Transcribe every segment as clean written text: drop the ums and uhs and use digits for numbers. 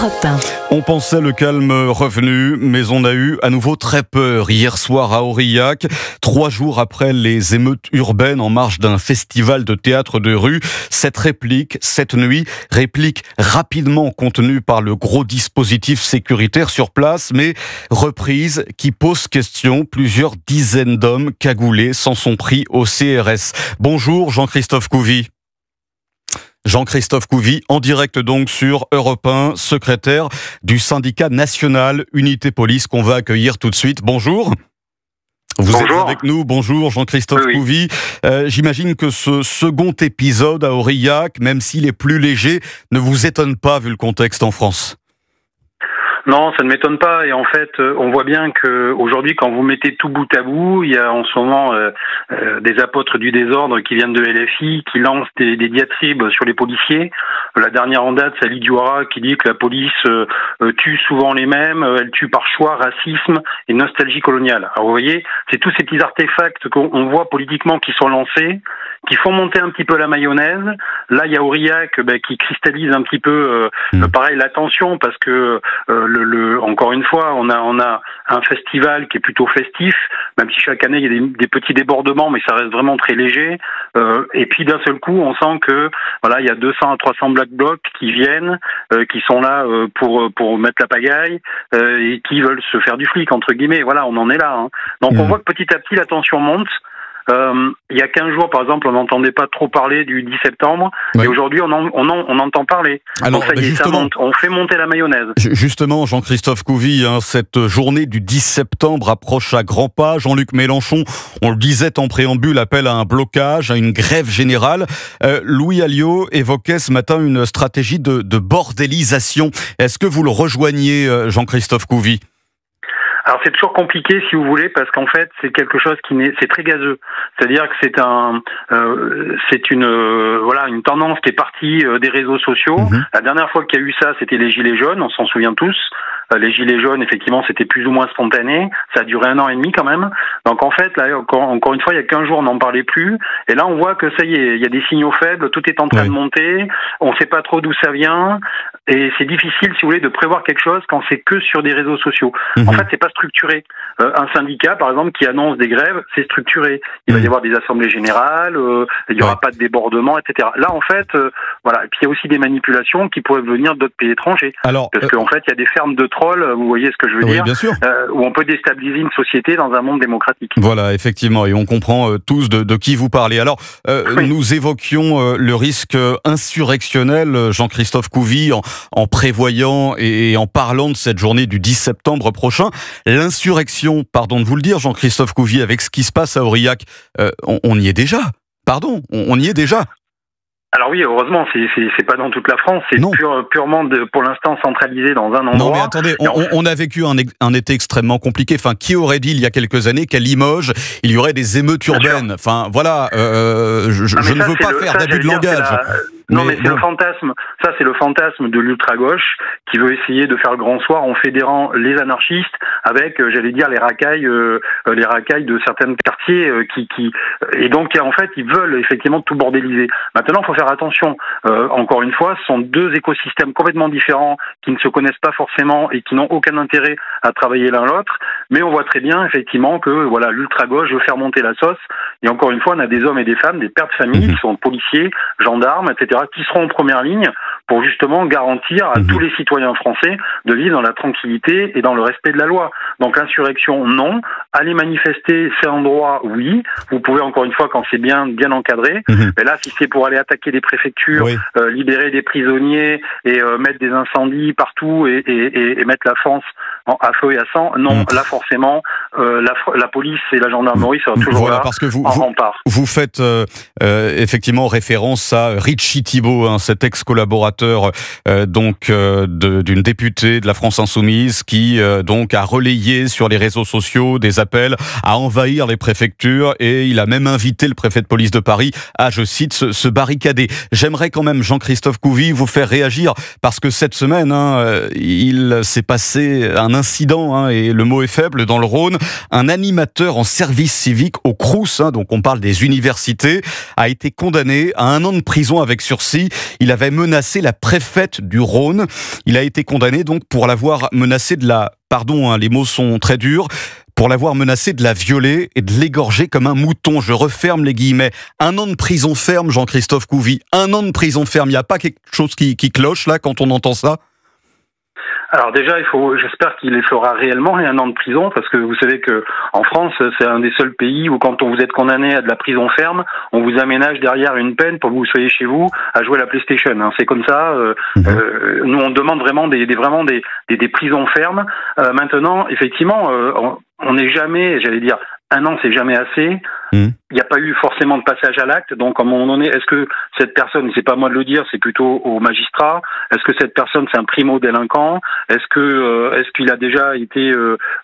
Europe 1. On pensait le calme revenu, mais on a eu à nouveau très peur hier soir à Aurillac, 3 jours après les émeutes urbaines en marge d'un festival de théâtre de rue. Cette nuit, réplique rapidement contenue par le gros dispositif sécuritaire sur place, mais reprise qui pose question. Plusieurs dizaines d'hommes cagoulés s'en sont pris au CRS. Bonjour Jean-Christophe Couvi. Jean-Christophe Couvi, en direct donc sur Europe 1, secrétaire du syndicat national Unité Police qu'on va accueillir tout de suite. Bonjour. Vous êtes avec nous. Bonjour Jean-Christophe Couvi. J'imagine que ce second épisode à Aurillac, même s'il est plus léger, ne vous étonne pas vu le contexte en France. Non, ça ne m'étonne pas. Et en fait, on voit bien que aujourd'hui, quand vous mettez tout bout à bout, il y a en ce moment des apôtres du désordre qui viennent de LFI, qui lancent des diatribes sur les policiers. La dernière en date, c'est Ali Diouara qui dit que la police tue souvent les mêmes, elle tue par choix, racisme et nostalgie coloniale. Alors vous voyez, c'est tous ces petits artefacts qu'on voit politiquement qui sont lancés, qui font monter un petit peu la mayonnaise. Là, il y a Aurillac qui cristallise un petit peu, pareil, l'attention, parce que encore une fois, on a un festival qui est plutôt festif, même si chaque année il y a des petits débordements, mais ça reste vraiment très léger. Et puis d'un seul coup, on sent que voilà, il y a 200 à 300 black blocs qui viennent, qui sont là pour mettre la pagaille et qui veulent se faire du flic entre guillemets. Voilà, on en est là. Donc on voit que petit à petit la tension monte. Il y a 15 jours, par exemple, on n'entendait pas trop parler du 10 septembre, et aujourd'hui, on entend parler. Alors, donc ça y est, ça monte. On fait monter la mayonnaise. Justement, Jean-Christophe Couvi, cette journée du 10 septembre approche à grands pas. Jean-Luc Mélenchon, on le disait en préambule, appelle à un blocage, à une grève générale. Louis Alliot évoquait ce matin une stratégie de bordélisation. Est-ce que vous le rejoignez, Jean-Christophe Couvi ? Alors c'est toujours compliqué si vous voulez, parce qu'en fait c'est quelque chose c'est très gazeux. C'est-à-dire que c'est une tendance qui est partie des réseaux sociaux. La dernière fois qu'il y a eu ça, c'était les gilets jaunes, on s'en souvient tous. Les gilets jaunes, effectivement, c'était plus ou moins spontané. Ça a duré 1 an et demi quand même. Donc en fait, là, encore une fois, il y a 15 jours, on n'en parlait plus. Et là, on voit que ça y est, il y a des signaux faibles, tout est en train de monter. On ne sait pas trop d'où ça vient. Et c'est difficile, si vous voulez, de prévoir quelque chose quand c'est que sur des réseaux sociaux. En fait, c'est pas structuré. Un syndicat, par exemple, qui annonce des grèves, c'est structuré. Il va y avoir des assemblées générales, il n'y aura pas de débordement, etc. Là, en fait, voilà. Et puis il y a aussi des manipulations qui pourraient venir d'autres pays étrangers. Parce qu'en fait, il y a des fermes de vous voyez ce que je veux dire, bien sûr. Où on peut déstabiliser une société dans un monde démocratique. Voilà, effectivement, et on comprend tous de qui vous parlez. Alors, nous évoquions le risque insurrectionnel, Jean-Christophe Couvi, en prévoyant et en parlant de cette journée du 10 septembre prochain. L'insurrection, pardon de vous le dire, Jean-Christophe Couvi, avec ce qui se passe à Aurillac, on y est déjà. Pardon, on y est déjà. Alors oui, heureusement, c'est pas dans toute la France, c'est purement pour l'instant centralisé dans un endroit. Non mais attendez, on a vécu un été extrêmement compliqué. Enfin, qui aurait dit il y a quelques années qu'à Limoges, il y aurait des émeutes urbaines. Enfin, voilà, je ne veux pas faire d'abus de langage. Non, mais c'est le fantasme. Ça, c'est le fantasme de l'ultra-gauche qui veut essayer de faire le grand soir en fédérant les anarchistes avec, j'allais dire, les racailles de certains quartiers et donc, en fait, ils veulent effectivement tout bordéliser. Maintenant, il faut faire attention. Encore une fois, ce sont 2 écosystèmes complètement différents qui ne se connaissent pas forcément et qui n'ont aucun intérêt à travailler l'un l'autre. Mais on voit très bien, effectivement, que voilà, l'ultra-gauche veut faire monter la sauce. Et encore une fois, on a des hommes et des femmes, des pères de famille qui sont policiers, gendarmes, etc., qui seront en première ligne pour justement garantir à tous les citoyens français de vivre dans la tranquillité et dans le respect de la loi. Donc l'insurrection, non. Aller manifester, c'est un droit, oui. Vous pouvez encore une fois quand c'est bien encadré. Mais là, si c'est pour aller attaquer des préfectures, libérer des prisonniers et mettre des incendies partout et mettre la France à feu et à sang, non. Là, forcément, la police et la gendarmerie seront toujours là, parce que en rempart. Vous faites effectivement référence à Richie Thibault, cet ex-collaborateur d'une députée de la France Insoumise qui donc a relayé sur les réseaux sociaux des appels à envahir les préfectures, et il a même invité le préfet de police de Paris à, je cite, se barricader. J'aimerais quand même, Jean-Christophe Couvi, vous faire réagir parce que cette semaine, il s'est passé un incident, hein, et le mot est faible, dans le Rhône. Un animateur en service civique au Crous, hein, donc on parle des universités, a été condamné à 1 an de prison avec sursis. Il avait menacé la préfète du Rhône. Il a été condamné donc pour l'avoir menacé de la... Pardon, hein, les mots sont très durs. Pour l'avoir menacé de la violer et de l'égorger comme un mouton. Je referme les guillemets. 1 an de prison ferme, Jean-Christophe Couvi. 1 an de prison ferme. Il n'y a pas quelque chose qui cloche là quand on entend ça? Alors déjà, j'espère qu'il les fera réellement et 1 an de prison, parce que vous savez que en France, c'est un des seuls pays où quand vous êtes condamné à de la prison ferme, on vous aménage derrière une peine pour que vous soyez chez vous à jouer à la PlayStation. Hein. C'est comme ça. Nous, on demande vraiment des prisons fermes. Maintenant, effectivement, on n'est jamais, j'allais dire, 1 an, c'est jamais assez. Il n'y a pas eu forcément de passage à l'acte. Donc, à un moment donné, est-ce que cette personne, c'est pas moi de le dire, c'est plutôt au magistrat. Est-ce que cette personne, c'est un primo-délinquant? Est-ce qu'il a déjà été,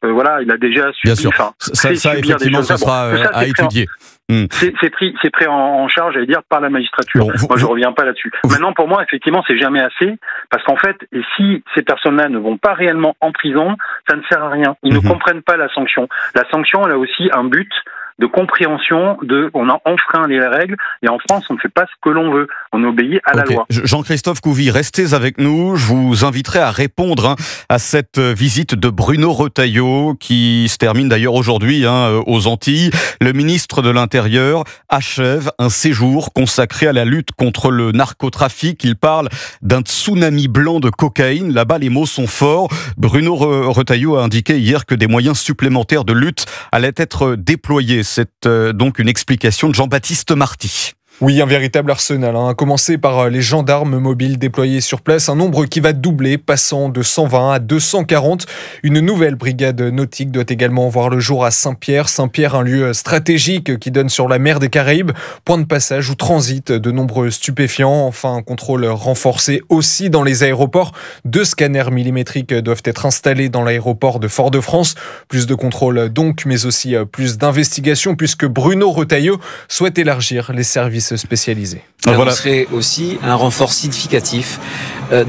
il a déjà subi. Bien sûr. Ça effectivement, ce sera à étudier. C'est pris en charge, j'allais dire, par la magistrature. Moi, je reviens pas là-dessus. Maintenant, pour moi, effectivement, c'est jamais assez, parce qu'en fait, et si ces personnes-là ne vont pas réellement en prison, ça ne sert à rien. Ils ne comprennent pas la sanction. La sanction, elle a aussi un but de compréhension on a enfreint les règles, et en France, on ne fait pas ce que l'on veut. On obéit à la loi. Jean-Christophe Couvi, restez avec nous. Je vous inviterai à répondre à cette visite de Bruno Retailleau, qui se termine d'ailleurs aujourd'hui aux Antilles. Le ministre de l'Intérieur achève un séjour consacré à la lutte contre le narcotrafic. Il parle d'un tsunami blanc de cocaïne. Là-bas, les mots sont forts. Bruno Retailleau a indiqué hier que des moyens supplémentaires de lutte allaient être déployés. C'est donc une explication de Jean-Baptiste Marty. Oui, un véritable arsenal, à commencer par les gendarmes mobiles déployés sur place, un nombre qui va doubler, passant de 120 à 240. Une nouvelle brigade nautique doit également voir le jour à Saint-Pierre. Saint-Pierre, un lieu stratégique qui donne sur la mer des Caraïbes, point de passage où transitent de nombreux stupéfiants. Enfin, un contrôle renforcé aussi dans les aéroports. 2 scanners millimétriques doivent être installés dans l'aéroport de Fort-de-France. Plus de contrôle donc, mais aussi plus d'investigation, puisque Bruno Retailleau souhaite élargir les services spécialisés. Voilà. On serait aussi un renfort significatif,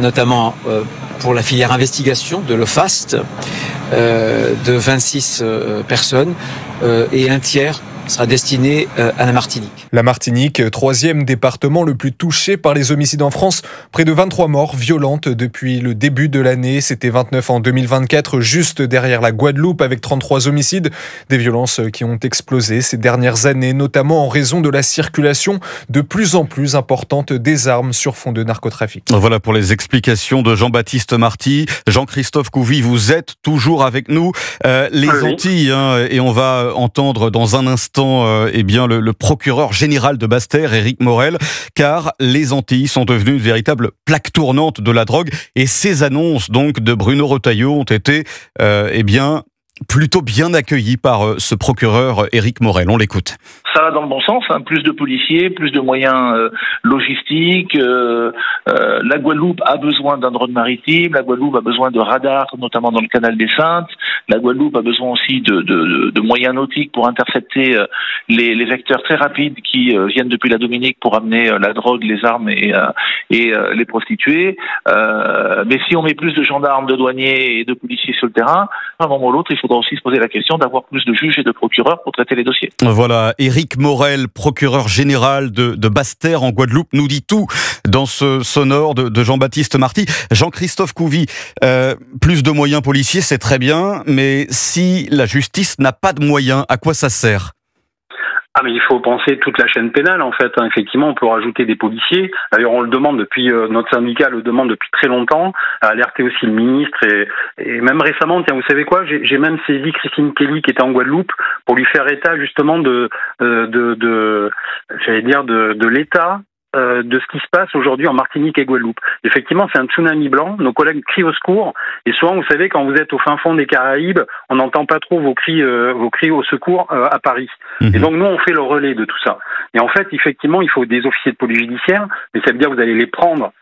notamment pour la filière investigation de l'OFAST, de 26 personnes, et un tiers sera destiné à la Martinique. La Martinique, 3e département le plus touché par les homicides en France. Près de 23 morts violentes depuis le début de l'année. C'était 29 en 2024, juste derrière la Guadeloupe, avec 33 homicides. Des violences qui ont explosé ces dernières années, notamment en raison de la circulation de plus en plus importante des armes sur fond de narcotrafic. Voilà pour les explications de Jean-Baptiste Marty. Jean-Christophe Couvi, vous êtes toujours avec nous. Les Antilles, et on va entendre dans un instant le procureur général de Basse-Terre, Éric Morel, car les Antilles sont devenues une véritable plaque tournante de la drogue, et ces annonces donc de Bruno Retailleau ont été plutôt bien accueillies par ce procureur Éric Morel. On l'écoute. Ça va dans le bon sens, plus de policiers, plus de moyens logistiques. La Guadeloupe a besoin d'un drone maritime, la Guadeloupe a besoin de radars, notamment dans le canal des Saintes. La Guadeloupe a besoin aussi de moyens nautiques pour intercepter les vecteurs très rapides qui viennent depuis la Dominique pour amener la drogue, les armes et les prostituées. Mais si on met plus de gendarmes, de douaniers et de policiers sur le terrain, à un moment ou l'autre, il faudra aussi se poser la question d'avoir plus de juges et de procureurs pour traiter les dossiers. Voilà, Éric Morel, procureur général de Basse-Terre en Guadeloupe, nous dit tout dans ce sonore de Jean-Baptiste Marty. Jean-Christophe Couvi, plus de moyens policiers, c'est très bien, mais si la justice n'a pas de moyens, à quoi ça sert ? Mais il faut penser toute la chaîne pénale, en fait. Effectivement, on peut rajouter des policiers. D'ailleurs, on le demande depuis, notre syndicat le demande depuis très longtemps, a alerté aussi le ministre, et même récemment, tiens, vous savez quoi, j'ai même saisi Christine Kelly, qui était en Guadeloupe, pour lui faire état, justement, de l'état de ce qui se passe aujourd'hui en Martinique et Guadeloupe. Effectivement, c'est un tsunami blanc. Nos collègues crient au secours. Et souvent, vous savez, quand vous êtes au fin fond des Caraïbes, on n'entend pas trop vos cris au secours à Paris. Et donc, nous, on fait le relais de tout ça. Et en fait, effectivement, il faut des officiers de police judiciaire, mais ça veut dire que vous allez les prendre,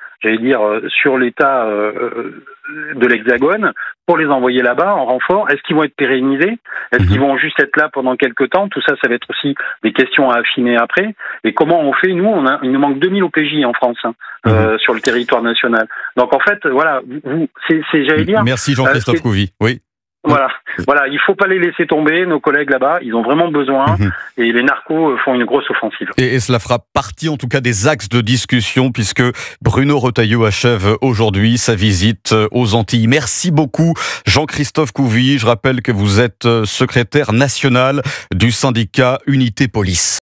sur l'état de l'Hexagone, pour les envoyer là-bas en renfort. Est-ce qu'ils vont être pérennisés? Est-ce qu'ils vont juste être là pendant quelques temps? Tout ça, ça va être aussi des questions à affiner après. Et comment on fait? Nous, il nous manque 2000 OPJ en France, sur le territoire national. Donc en fait, voilà, j'allais dire... Merci Jean-Christophe Couvi. Oui. Voilà, il faut pas les laisser tomber, nos collègues là-bas, ils ont vraiment besoin, et les narcos font une grosse offensive. Et cela fera partie en tout cas des axes de discussion, puisque Bruno Retailleau achève aujourd'hui sa visite aux Antilles. Merci beaucoup Jean-Christophe Couvi. Je rappelle que vous êtes secrétaire national du syndicat Unité Police.